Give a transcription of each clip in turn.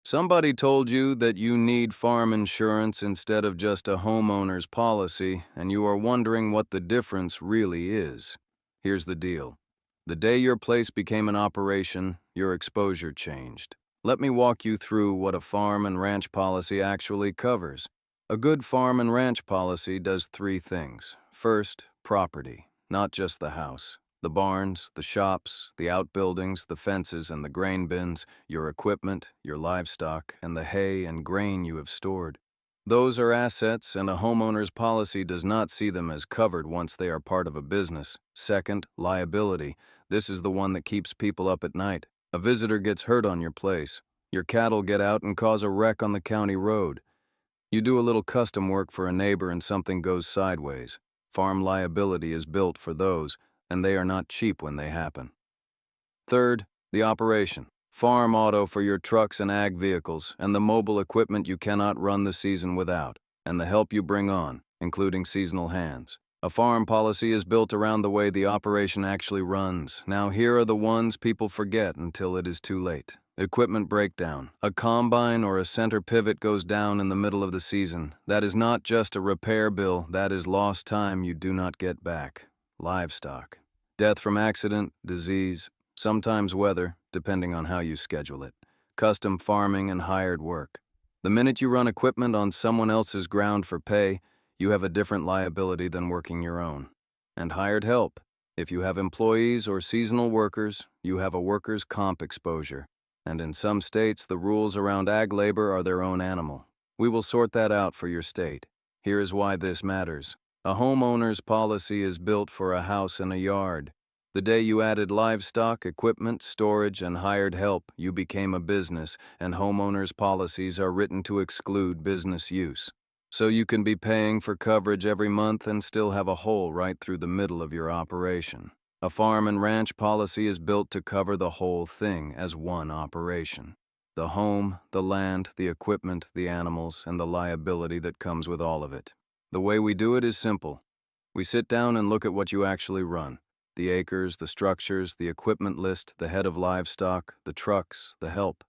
Somebody told you that you need farm insurance instead of just a homeowner's policy, and you are wondering what the difference really is. Here's the deal. The day your place became an operation, your exposure changed. Let me walk you through what a farm and ranch policy actually covers. A good farm and ranch policy does three things. First, property, not just the house. The barns, the shops, the outbuildings, the fences, and the grain bins, your equipment, your livestock, and the hay and grain you have stored. Those are assets, and a homeowner's policy does not see them as covered once they are part of a business. Second, liability. This is the one that keeps people up at night. A visitor gets hurt on your place. Your cattle get out and cause a wreck on the county road. You do a little custom work for a neighbor and something goes sideways. Farm liability is built for those, and they are not cheap when they happen. Third, the operation. Farm auto for your trucks and ag vehicles, and the mobile equipment you cannot run the season without, and the help you bring on, including seasonal hands. A farm policy is built around the way the operation actually runs. Now here are the ones people forget until it is too late. Equipment breakdown. A combine or a center pivot goes down in the middle of the season. That is not just a repair bill, that is lost time you do not get back. Livestock. Death from accident, disease, sometimes weather, depending on how you schedule it. Custom farming and hired work. The minute you run equipment on someone else's ground for pay, you have a different liability than working your own. And hired help. If you have employees or seasonal workers, you have a workers' comp exposure. And in some states, the rules around ag labor are their own animal. We will sort that out for your state. Here is why this matters. A homeowner's policy is built for a house and a yard. The day you added livestock, equipment, storage, and hired help, you became a business, and homeowners' policies are written to exclude business use. So you can be paying for coverage every month and still have a hole right through the middle of your operation. A farm and ranch policy is built to cover the whole thing as one operation. The home, the land, the equipment, the animals, and the liability that comes with all of it. The way we do it is simple. We sit down and look at what you actually run. The acres, the structures, the equipment list, the head of livestock, the trucks, the help.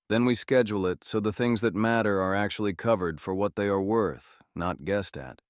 Then we schedule it so the things that matter are actually covered for what they are worth, not guessed at.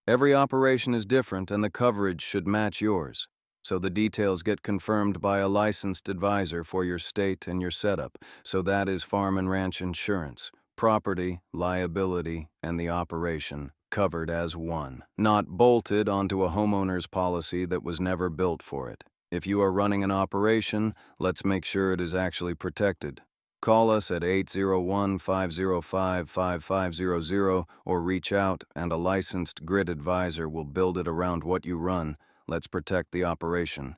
Every operation is different and the coverage should match yours, so the details get confirmed by a licensed advisor for your state and your setup. So that is farm and ranch insurance, property, liability, and the operation covered as one, not bolted onto a homeowner's policy that was never built for it. If you are running an operation, let's make sure it is actually protected. Call us at 801-505-5500 or reach out and a licensed grid advisor will build it around what you run. Let's protect the operation.